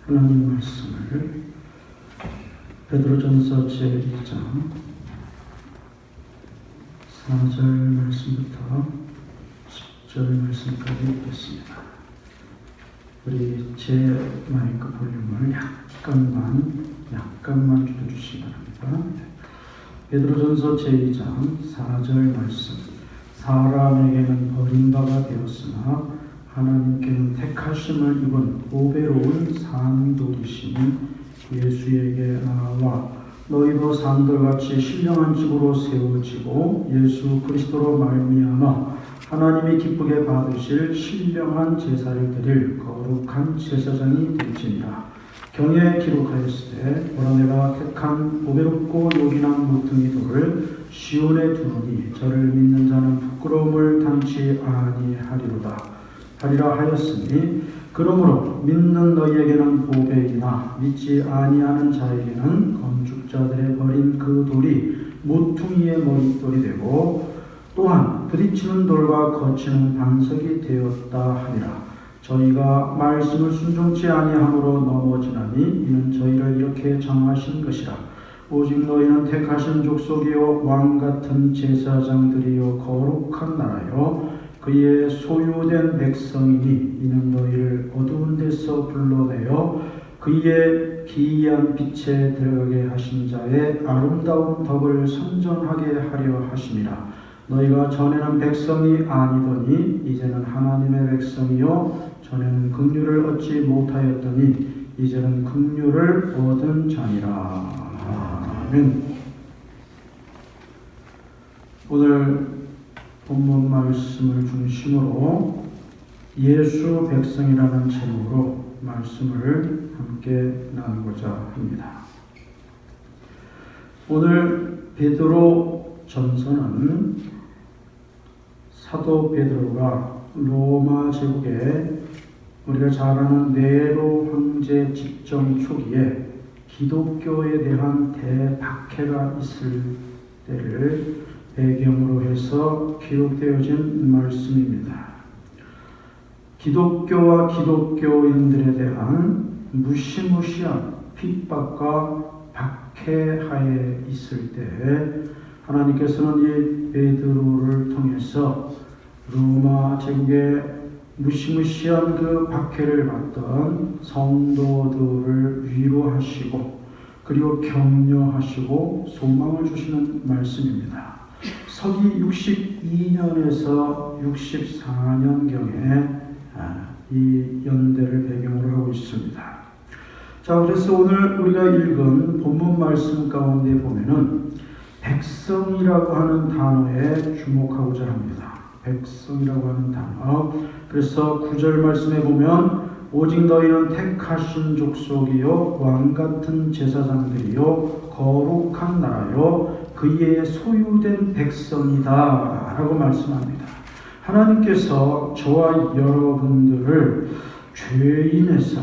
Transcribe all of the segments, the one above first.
하나님 말씀을 베드로전서 제2장 4절 말씀부터 10절 말씀까지 읽겠습니다. 우리 제 마이크 볼륨을 약간만 줄여주시기 바랍니다. 베드로전서 제2장 4절 말씀. 사람에게는 버림바가 되었으나 하나님께는 택하심을 입은 보배로운 산돌이시니 예수에게 나와 너희도 산돌같이 신령한 집으로 세워지고 예수 그리스도로 말미암아 하나님이 기쁘게 받으실 신령한 제사를 드릴 거룩한 제사장이 될지니라. 경에 기록하였으되 보라 내가 택한 보배롭고 요긴한 모퉁이 돌을 시온에 두노니 저를 믿는 자는 부끄러움을 당치 아니하리로다 하리라 하였으니 그러므로 믿는 너희에게는 보배이나 믿지 아니하는 자에게는 건축자들의 버린 그 돌이 모퉁이의 머릿돌이 되고 또한 부딪히는 돌과 거치는 반석이 되었다 하리라. 저희가 말씀을 순종치 아니함으로 넘어지나니 이는 저희를 이렇게 정하신 것이라. 오직 너희는 택하신 족속이요 왕같은 제사장들이요 거룩한 나라요 그의 소유된 백성이니 이는 너희를 어두운 데서 불러내어 그의 기이한 빛에 들어가게 하신 자의 아름다운 덕을 선전하게 하려 하심이라. 너희가 전에는 백성이 아니더니 이제는 하나님의 백성이요 전에는 긍휼을 얻지 못하였더니 이제는 긍휼을 얻은 자니라. 아멘. 오늘 본문 말씀을 중심으로 예수 백성이라는 제목으로 말씀을 함께 나누고자 합니다. 오늘 베드로 전서는 사도 베드로가 로마 제국에 우리가 잘 아는 네로 황제 집정 초기에 기독교에 대한 대박해가 있을 때를 배경으로 해서 기록되어진 말씀입니다. 기독교와 기독교인들에 대한 무시무시한 핍박과 박해하에 있을 때 하나님께서는 이 베드로를 통해서 로마 제국의 무시무시한 그 박해를 받던 성도들을 위로하시고 그리고 격려하시고 소망을 주시는 말씀입니다. 서기 62년에서 64년경에 이 연대를 배경으로 하고 있습니다. 자, 그래서 오늘 우리가 읽은 본문 말씀 가운데 보면은 백성이라고 하는 단어에 주목하고자 합니다. 백성이라고 하는 단어. 그래서 9절 말씀에 보면 오직 너희는 택하신 족속이요 왕같은 제사장들이요 거룩한 나라요 그의 소유된 백성이다 라고 말씀합니다. 하나님께서 저와 여러분들을 죄인에서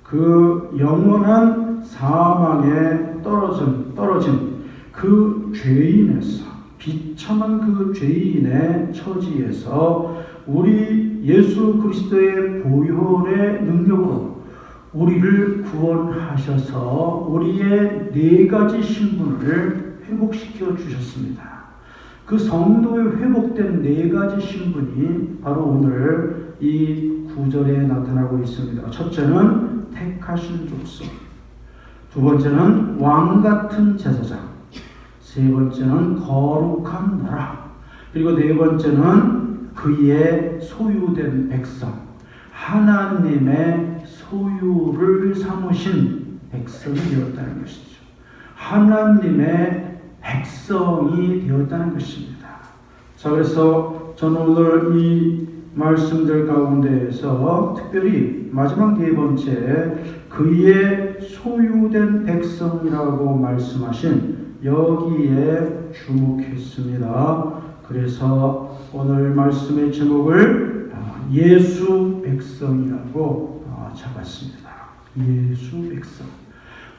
그 영원한 사망에 떨어진 그 죄인에서 비참한 그 죄인의 처지에서 우리 예수 그리스도의 보혈의 능력으로 우리를 구원하셔서 우리의 네 가지 신분을 회복시켜 주셨습니다. 그 성도의 회복된 네 가지 신분이 바로 오늘 이 9절에 나타나고 있습니다. 첫째는 택하신 족속, 두 번째는 왕같은 제사장, 세 번째는 거룩한 나라, 그리고 네 번째는 그의 소유된 백성, 하나님의 소유를 삼으신 백성이 되었다는 것이죠. 하나님의 백성이 되었다는 것입니다. 자, 그래서 저는 오늘 이 말씀들 가운데에서 특별히 마지막 네 번째 그의 소유된 백성이라고 말씀하신 여기에 주목했습니다. 그래서 오늘 말씀의 제목을 예수 백성이라고 잡았습니다. 예수 백성.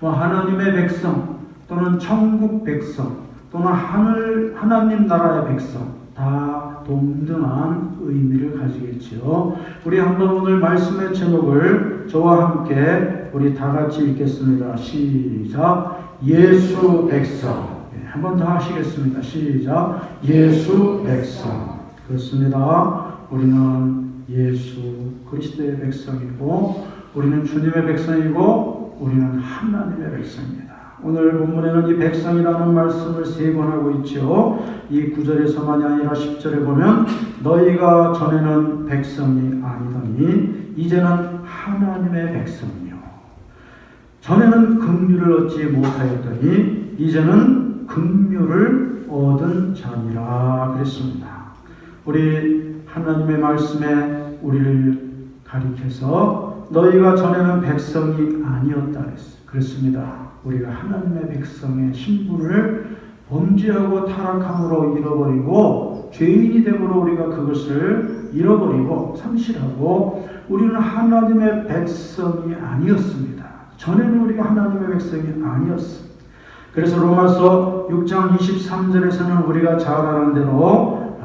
하나님의 백성 또는 천국 백성 또는 하나님 나라의 백성 다 동등한 의미를 가지겠지요. 우리 한번 오늘 말씀의 제목을 저와 함께 우리 다 같이 읽겠습니다. 시작. 예수 백성. 한 번 더 하시겠습니다. 시작. 예수 백성. 그렇습니다. 우리는 예수 그리스도의 백성이고 우리는 주님의 백성이고 우리는 하나님의 백성입니다. 오늘 본문에는 이 백성이라는 말씀을 3번 하고 있죠. 이 9절에서만이 아니라 10절에 보면 너희가 전에는 백성이 아니더니 이제는 하나님의 백성이요 전에는 긍휼을 얻지 못하였더니 이제는 긍휼을 얻은 자니라 그랬습니다. 우리 하나님의 말씀에 우리를 가리켜서 너희가 전에는 백성이 아니었다 그랬습니다. 우리가 하나님의 백성의 신분을 범죄하고 타락함으로 잃어버리고 죄인이 됨으로 우리가 그것을 잃어버리고 상실하고 우리는 하나님의 백성이 아니었습니다. 전에는 우리가 하나님의 백성이 아니었습니다. 그래서 로마서 6장 23절에서는 우리가 잘 아는 대로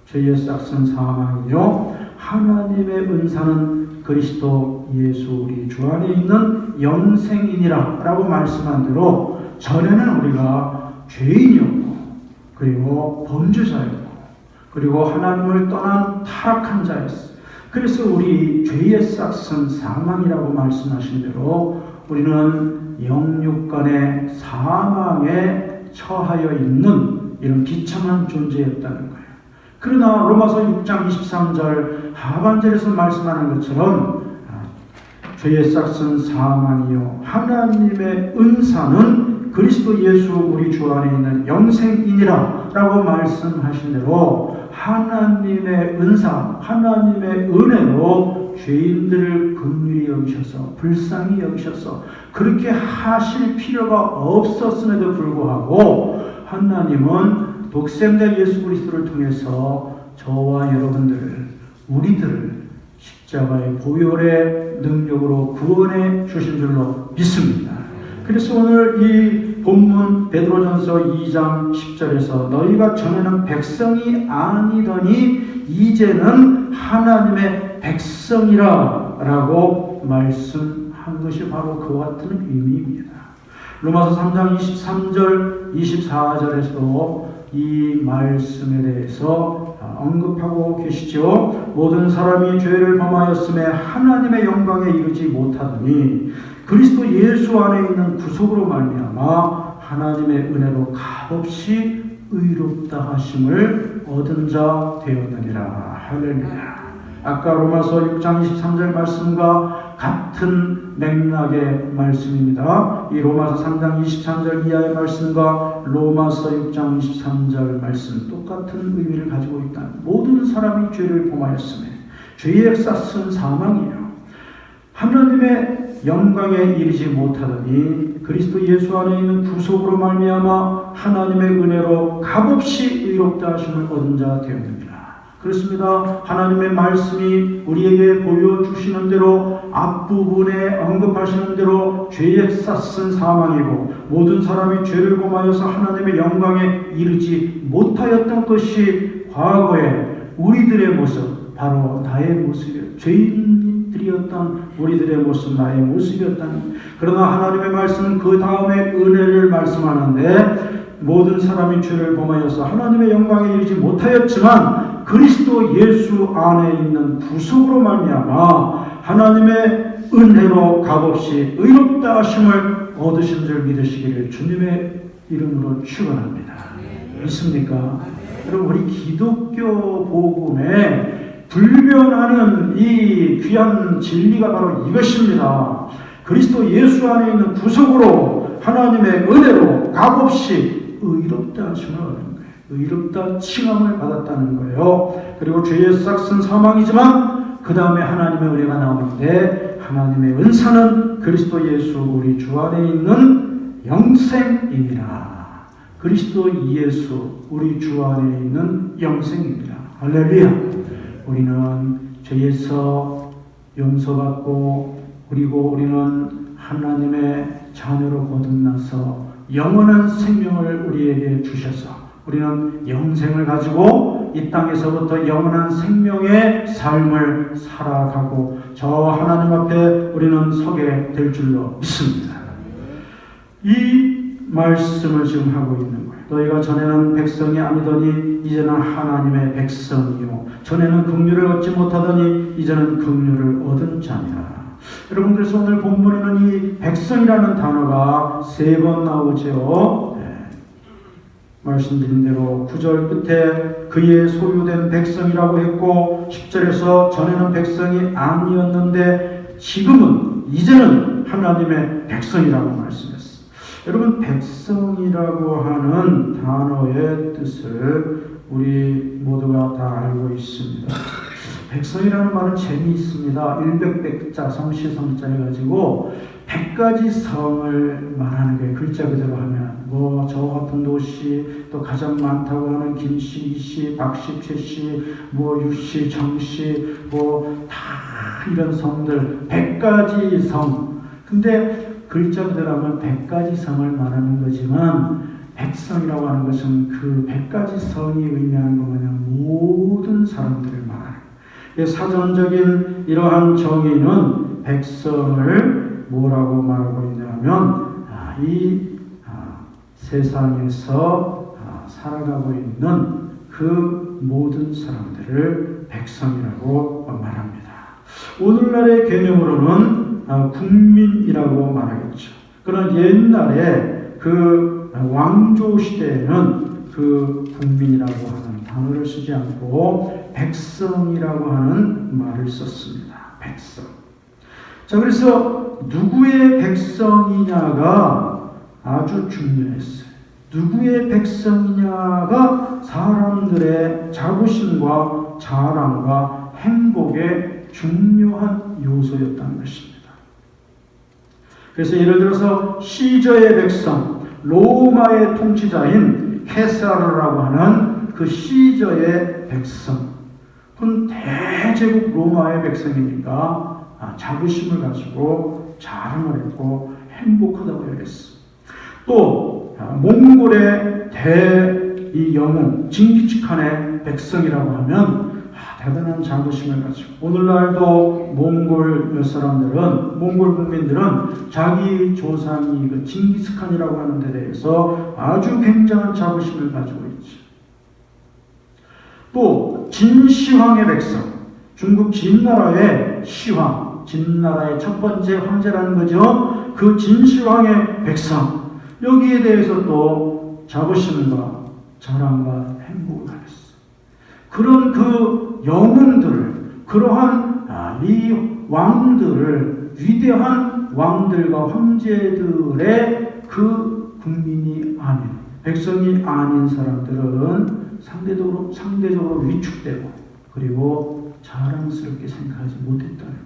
죄의 싹은 사망이요 하나님의 은사는 그리스도 예수 우리 주 안에 있는 영생이니라 라고 말씀한 대로 전에는 우리가 죄인이었고 그리고 범죄자였고 그리고 하나님을 떠난 타락한 자였어요. 그래서 우리 죄의 싹은 사망이라고 말씀하신 대로 우리는 영육간의 사망에 처하여 있는 이런 비참한 존재였다는 거예요. 그러나 로마서 6장 23절 하반절에서 말씀하는 것처럼 죄의 싹은 사망이요 하나님의 은사는 그리스도 예수 우리 주 안에 있는 영생이니라 라고 말씀하신 대로 하나님의 은사, 하나님의 은혜로 죄인들을 긍휼히 여기셔서 불쌍히 여기셔서 그렇게 하실 필요가 없었음에도 불구하고 하나님은 독생자 예수 그리스도를 통해서 저와 여러분들을 우리들을 십자가의 보혈의 능력으로 구원해 주신 줄로 믿습니다. 그래서 오늘 이 본문 베드로전서 2장 10절에서 너희가 전에는 백성이 아니더니 이제는 하나님의 백성이라 라고 말씀한 것이 바로 그와 같은 의미입니다. 로마서 3장 23절 24절에서도 이 말씀에 대해서 언급하고 계시죠. 모든 사람이 죄를 범하였음에 하나님의 영광에 이르지 못하더니 그리스도 예수 안에 있는 구속으로 말미암아 하나님의 은혜로 값없이 의롭다 하심을 얻은 자 되었느니라. 할렐루야. 아까 로마서 6장 23절 말씀과 같은 맥락의 말씀입니다. 이 로마서 3장 23절 이하의 말씀과 로마서 6장 23절 말씀 똑같은 의미를 가지고 있다. 모든 사람이 죄를 범하였으며 죄의 싹은 사망이요 하나님의 영광에 이르지 못하더니 그리스도 예수 안에 있는 구속으로 말미암아 하나님의 은혜로 값없이 의롭다 하심을 얻은 자 되었느니라. 그렇습니다. 하나님의 말씀이 우리에게 보여주시는 대로 앞부분에 언급하시는 대로 죄의 싹은 사망이고 모든 사람이 죄를 범하여서 하나님의 영광에 이르지 못하였던 것이 과거에 우리들의 모습 바로 나의 모습이었죠. 죄인들이었던 우리들의 모습 나의 모습이었다는. 그러나 하나님의 말씀은 그 다음에 은혜를 말씀하는데 모든 사람이 죄를 범하여서 하나님의 영광에 이르지 못하였지만 그리스도 예수 안에 있는 구속으로 말미암아 하나님의 은혜로 값없이 의롭다 하심을 얻으신 줄 믿으시기를 주님의 이름으로 축원합니다. 믿습니까? 여러분 우리 기독교 복음에 불변하는 이 귀한 진리가 바로 이것입니다. 그리스도 예수 안에 있는 구속으로 하나님의 은혜로 값없이 의롭다 하심을 얻은 거예요. 의롭다 칭함을 받았다는 거예요. 그리고 죄의 싹은 사망이지만 그 다음에 하나님의 은혜가 나오는데 하나님의 은사는 그리스도 예수 우리 주 안에 있는 영생이니라. 그리스도 예수 우리 주 안에 있는 영생이니라. 할렐루야. 우리는 죄에서 용서받고 그리고 우리는 하나님의 자녀로 거듭나서 영원한 생명을 우리에게 주셔서 우리는 영생을 가지고 이 땅에서부터 영원한 생명의 삶을 살아가고 저 하나님 앞에 우리는 서게 될 줄로 믿습니다. 이 말씀을 지금 하고 있는 거예요. 너희가 전에는 백성이 아니더니 이제는 하나님의 백성이요 전에는 긍휼을 얻지 못하더니 이제는 긍휼을 얻은 자니라. 여러분, 그래서 오늘 본문에는 이 백성이라는 단어가 3번 나오죠. 말씀드린 대로 9절 끝에 그의 소유된 백성이라고 했고 10절에서 전에는 백성이 아니었는데 지금은 이제는 하나님의 백성이라고 말씀했습니다. 여러분, 백성이라고 하는 단어의 뜻을 우리 모두가 다 알고 있습니다. 백성이라는 말은 재미있습니다. 일백백자 성시성자 해가지고 100가지 성을 말하는 거예요. 글자 그대로 하면 저 같은 도시, 또 가장 많다고 하는 김씨, 이씨, 박씨, 최씨, 유씨, 정씨, 다 이런 성들 100가지 성. 근데 글자 그대로 하면 100가지 성을 말하는 거지만 백성이라고 하는 것은 그 100가지 성이 의미하는 것 마냥 모든 사람들을 말하는 거예요. 사전적인 이러한 정의는 백성을 뭐라고 말하고 있냐면 이 세상에서 살아가고 있는 그 모든 사람들을 백성이라고 말합니다. 오늘날의 개념으로는 국민이라고 말하겠죠. 그러나 옛날에 그 왕조 시대에는 그 국민이라고 하는 단어를 쓰지 않고 백성이라고 하는 말을 썼습니다. 백성. 자, 그래서 누구의 백성이냐가 아주 중요했어요. 누구의 백성이냐가 사람들의 자부심과 자랑과 행복의 중요한 요소였다는 것입니다. 그래서 예를 들어서 시저의 백성, 로마의 통치자인 케사르라고 하는 그 시저의 백성, 그건 대제국 로마의 백성이니까 자부심을 가지고 자랑을 했고 행복하다고 여겼어. 또 몽골의 이 영웅 징기스칸의 백성이라고 하면 대단한 자부심을 가지고 오늘날도 몽골 사람들은, 몽골 국민들은 자기 조상이 그 징기스칸이라고 하는 데 대해서 아주 굉장한 자부심을 가지고 있죠. 또 진시황의 백성, 중국 진나라의 시황, 진나라의 첫 번째 황제라는 거죠. 그 진시황의 백성, 여기에 대해서 또 자부심과 자랑과 행복을 가졌어요. 그런 그 영웅들을, 그러한 이 왕들을, 위대한 왕들과 황제들의 그 국민이 아닌, 백성이 아닌 사람들은 상대적으로 위축되고 그리고 자랑스럽게 생각하지 못했다는 거예요.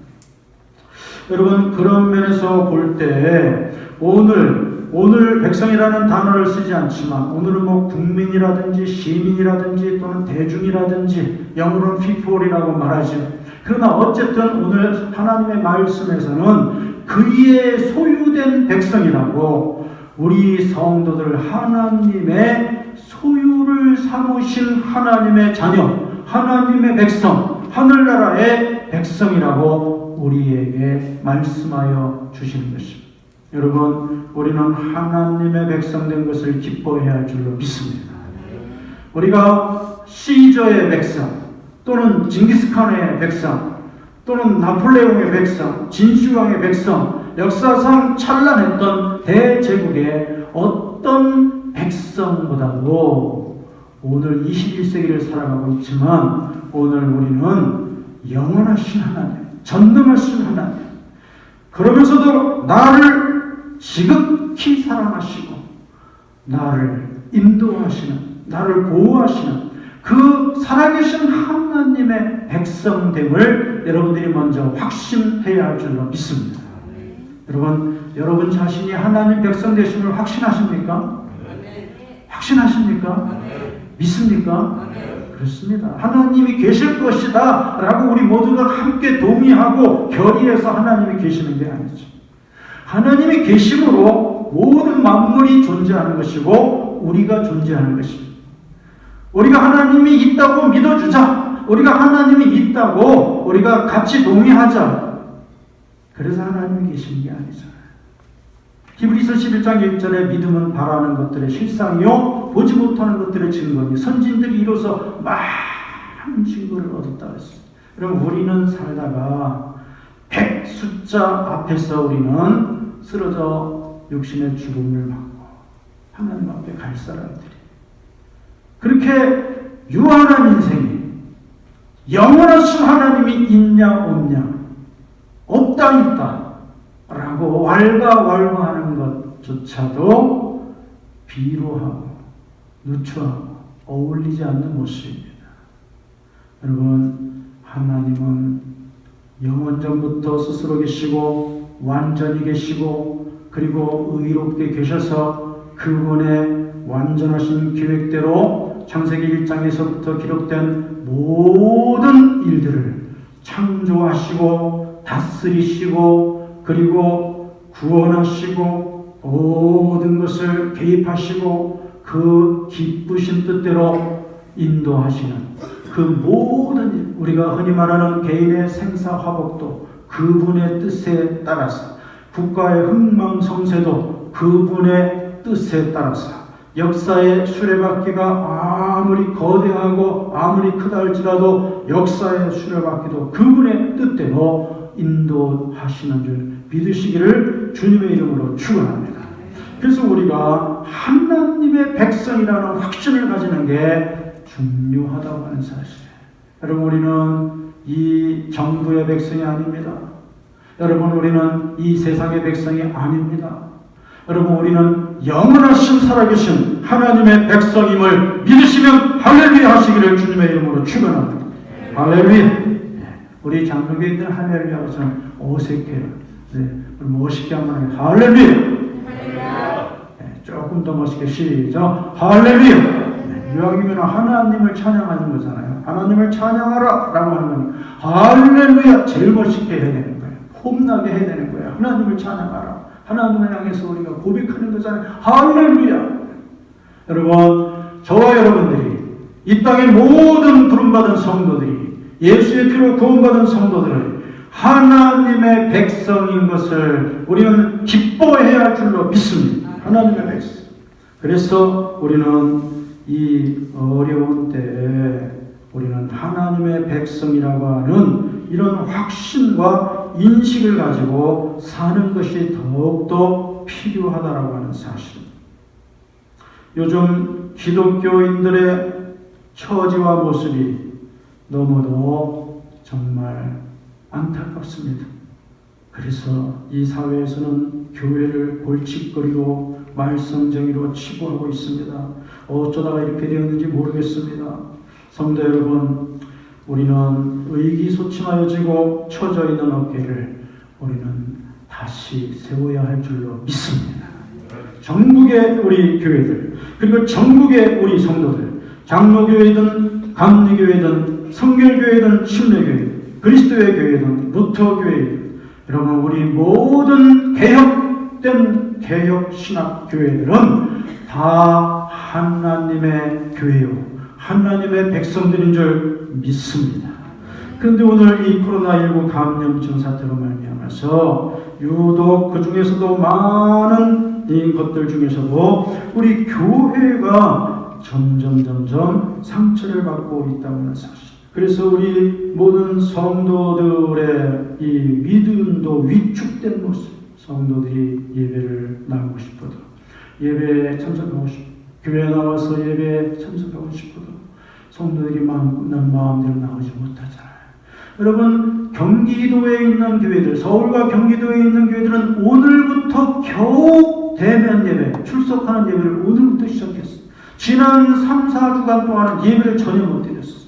여러분, 그런 면에서 볼 때 오늘 백성이라는 단어를 쓰지 않지만 오늘은 국민이라든지 시민이라든지 또는 대중이라든지 영어로는 people이라고 말하죠. 그러나 어쨌든 오늘 하나님의 말씀에서는 그의 소유된 백성이라고, 우리 성도들 하나님의 소유를 삼으신 하나님의 자녀, 하나님의 백성, 하늘나라의 백성이라고 우리에게 말씀하여 주시는 것입니다. 여러분, 우리는 하나님의 백성 된 것을 기뻐해야 할 줄로 믿습니다. 우리가 시저의 백성, 또는 징기스칸의 백성, 또는 나폴레옹의 백성, 진시황의 백성, 역사상 찬란했던 대제국의 어떤 백성보다도 오늘 21세기를 살아가고 있지만 오늘 우리는 영원하신 하나님, 전능하신 하나님, 그러면서도 나를 지극히 사랑하시고 나를 인도하시는, 나를 보호하시는 그 살아계신 하나님의 백성됨을 여러분들이 먼저 확신해야 할 줄로 믿습니다. 여러분 자신이 하나님 백성 되심을 확신하십니까? 확신하십니까? 믿습니까? 그렇습니다. 하나님이 계실 것이다 라고 우리 모두가 함께 동의하고 결의해서 하나님이 계시는 게 아니죠. 하나님이 계심으로 모든 만물이 존재하는 것이고 우리가 존재하는 것입니다. 우리가 하나님이 있다고 믿어주자. 우리가 하나님이 있다고 우리가 같이 동의하자. 그래서 하나님이 계신 게 아니잖아요. 히브리서 11장 1절에 믿음은 바라는 것들의 실상이요 보지 못하는 것들의 증거니 선진들이 이로써 많은 증거를 얻었다 했어요. 그럼 우리는 살다가 100 숫자 앞에서 우리는 쓰러져 육신의 죽음을 맞고 하나님 앞에 갈 사람들이 그렇게 유한한 인생이 영원하신 하나님이 있냐 없냐 없다 있다 라고 왈가왈부하는 것조차도 비로하고 누추하고 어울리지 않는 모습입니다. 여러분, 하나님은 영원전부터 스스로 계시고 완전히 계시고 그리고 의롭게 계셔서 그분의 완전하신 계획대로 창세기 1장에서부터 기록된 모든 일들을 창조하시고 다스리시고 그리고 구원하시고 모든 것을 개입하시고 그 기쁘신 뜻대로 인도하시는 그 모든 일, 우리가 흔히 말하는 개인의 생사화복도 그분의 뜻에 따라서 국가의 흥망성쇠도 그분의 뜻에 따라서 역사의 수레바퀴가 아무리 거대하고 아무리 크다 할지라도 역사의 수레바퀴도 그분의 뜻대로 인도하시는 줄 믿으시기를 주님의 이름으로 축원합니다. 그래서 우리가 하나님의 백성이라는 확신을 가지는 게 중요하다고 하는 사실이에요. 여러분, 우리는 이 정부의 백성이 아닙니다. 여러분, 우리는 이 세상의 백성이 아닙니다. 여러분, 우리는 영원하신 살아계신 하나님의 백성임을 믿으시면 할렐루야 하시기를 주님의 이름으로 축원합니다. 할렐루야. 우리 장로교인들 할렐루야가 좀 어색해요. 네, 멋있게 한번 해요. 할렐루야. 네, 조금 더 멋있게 시작. 할렐루야. 네, 이왕이면 하나님을 찬양하는 거잖아요. 하나님을 찬양하라 라고 하는 할렐루야 제일 멋있게 해야 되는 거예요. 폼나게 해야 되는 거예요. 하나님을 찬양하라. 하나님을 향해서 우리가 고백하는 거잖아요. 할렐루야. 여러분, 저와 여러분들이 이 땅의 모든 부름받은 성도들이 예수의 피로 구원받은 성도들을 하나님의 백성인 것을 우리는 기뻐해야 할 줄로 믿습니다. 하나님의 백성. 그래서 우리는 이 어려운 때에 우리는 하나님의 백성이라고 하는 이런 확신과 인식을 가지고 사는 것이 더욱더 필요하다라고 하는 사실. 요즘 기독교인들의 처지와 모습이 너무도 정말 안타깝습니다. 그래서 이 사회에서는 교회를 골칫거리로 말썽쟁이로 치부하고 있습니다. 어쩌다가 이렇게 되었는지 모르겠습니다. 성도 여러분, 우리는 의기소침하여지고 처져 있는 어깨를 우리는 다시 세워야 할 줄로 믿습니다. 전국의 우리 교회들, 그리고 전국의 우리 성도들, 장로교회든 감리교회든 성결교회든 침례교회, 그리스도의 교회든 루터교회든, 여러분, 우리 모든 개혁된 개혁신학교회들은 다 하나님의 교회요 하나님의 백성들인 줄 믿습니다. 그런데 오늘 이 코로나19 감염증 사태로 말미암아서 유독 그 중에서도 많은 이 것들 중에서도 우리 교회가 점점 상처를 받고 있다고 하는 사실. 그래서 우리 모든 성도들의 이 믿음도 위축된 모습. 성도들이 예배를 나가고 싶어도, 예배에 참석하고 싶어도, 교회에 나와서 예배에 참석하고 싶어도 성도들이 마음대로 나오지 못하잖아요. 여러분, 경기도에 있는 교회들, 서울과 경기도에 있는 교회들은 오늘부터 겨우 대면 예배, 출석하는 예배를 오늘부터 시작했어요. 지난 3, 4주간 동안 예배를 전혀 못 드렸어요.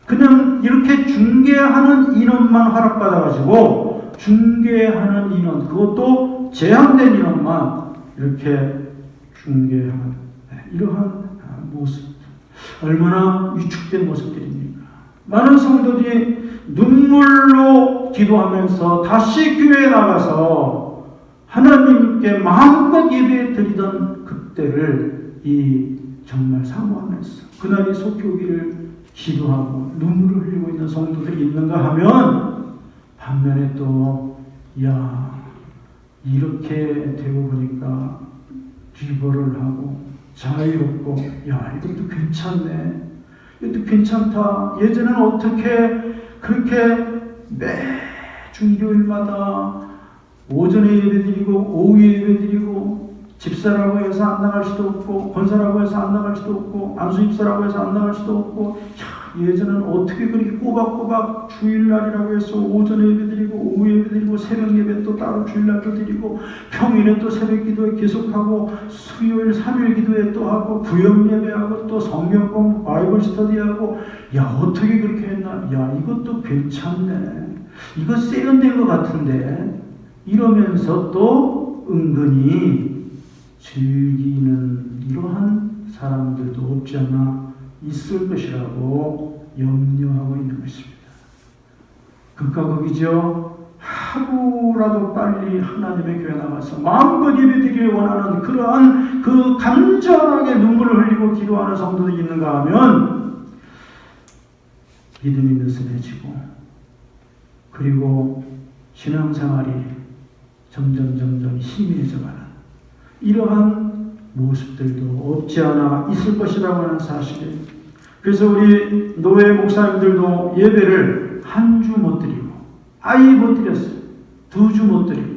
그냥 이렇게 중계하는 인원만 허락받아가지고 중계하는 인원, 그것도 제한된 인원만 이렇게 중계하는 이러한 모습, 얼마나 위축된 모습들입니까? 많은 성도들이 눈물로 기도하면서 다시 교회에 나가서 하나님께 마음껏 예배 드리던 그때를 이 정말 사모하면서 그날이 속히 기도하고 눈물을 흘리고 있는 성도들이 있는가 하면 반면에 또 이렇게 되고 보니까 기도를 하고 자유롭고 이것도 괜찮네, 이것도 괜찮다. 예전에는 어떻게 그렇게 매주 일요일마다 오전에 예배드리고 오후에 예배드리고 집사라고 해서 안 나갈 수도 없고 권사라고 해서 안 나갈 수도 없고 안수집사라고 해서 안 나갈 수도 없고 예전에는 어떻게 그렇게 꼬박꼬박 주일날이라고 해서 오전에 예배드리고 오후에 예배드리고 새벽 예배 또 따로 주일날도 드리고 평일에 또 새벽 기도에 계속하고 수요일 3일 기도에 또 하고 구역 예배하고 또 성경 공부 바이블 스터디하고 어떻게 그렇게 했나, 이것도 괜찮네, 이거 세련된 것 같은데 이러면서 또 은근히 즐기는 이러한 사람들도 없지 않아 있을 것이라고 염려하고 있는 것입니다. 극과 극이죠. 하루라도 빨리 하나님의 교회 나가서 마음껏 예배드리길 원하는 그러한 그 간절하게 눈물을 흘리고 기도하는 성도들이 있는가 하면 믿음이 느슨해지고 그리고 신앙생활이 점점 희미해져가는 이러한 모습들도 없지 않아 있을 것이라고 하는 사실이에요. 그래서 우리 노예 목사님들도 예배를 한 주 못 드리고 아예 못 드렸어요. 2주 못 드리고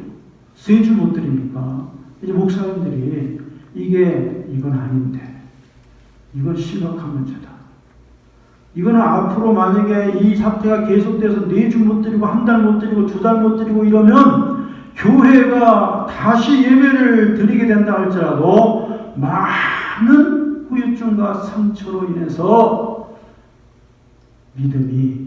3주 못 드리니까 이제 목사님들이 이건 아닌데, 이건 심각한 문제다. 이거는 앞으로 만약에 이 사태가 계속돼서 4주 못 드리고 1달 못 드리고 2달 못 드리고 이러면 교회가 다시 예배를 드리게 된다 할지라도 많은 후유증과 상처로 인해서 믿음이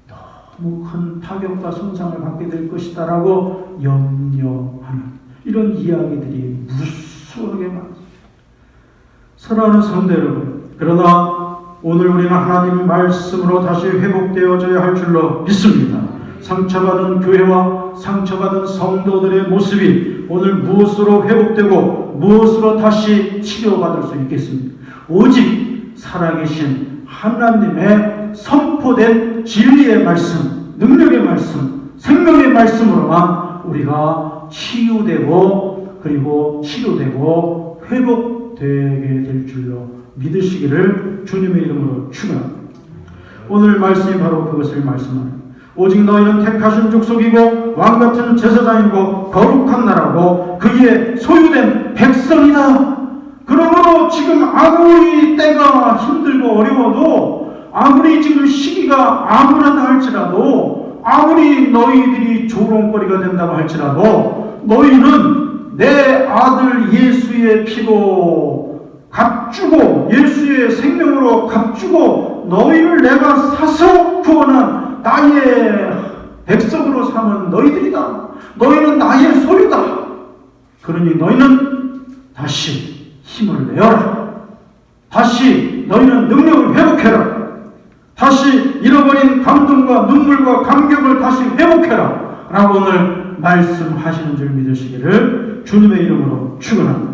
너무 큰 타격과 손상을 받게 될 것이다 라고 염려하는 이런 이야기들이 무수하게 많습니다. 사랑하는 성도 여러분, 그러나 오늘 우리는 하나님 말씀으로 다시 회복되어져야 할 줄로 믿습니다. 상처받은 교회와 상처받은 성도들의 모습이 오늘 무엇으로 회복되고 무엇으로 다시 치료받을 수 있겠습니까? 오직 살아계신 하나님의 선포된 진리의 말씀, 능력의 말씀, 생명의 말씀으로만 우리가 치유되고 그리고 치료되고 회복되게 될 줄로 믿으시기를 주님의 이름으로 축원합니다. 오늘 말씀이 바로 그것을 말씀합니다. 오직 너희는 택하신 족속이고 왕같은 제사장이고 거룩한 나라고 그의 소유된 백성이다. 그러므로 지금 아무리 때가 힘들고 어려워도 아무리 지금 시기가 암울하다 할지라도 아무리 너희들이 조롱거리가 된다고 할지라도 너희는 내 아들 예수의 피로 값주고 예수의 생명으로 값주고 너희를 내가 사서 구원한 나의 백성으로 삼은 너희들이다. 너희는 나의 소유다. 그러니 너희는 다시 힘을 내어라. 다시 너희는 능력을 회복해라. 다시 잃어버린 감동과 눈물과 감격을 다시 회복해라. 라고 오늘 말씀하시는 줄 믿으시기를 주님의 이름으로 축원합니다.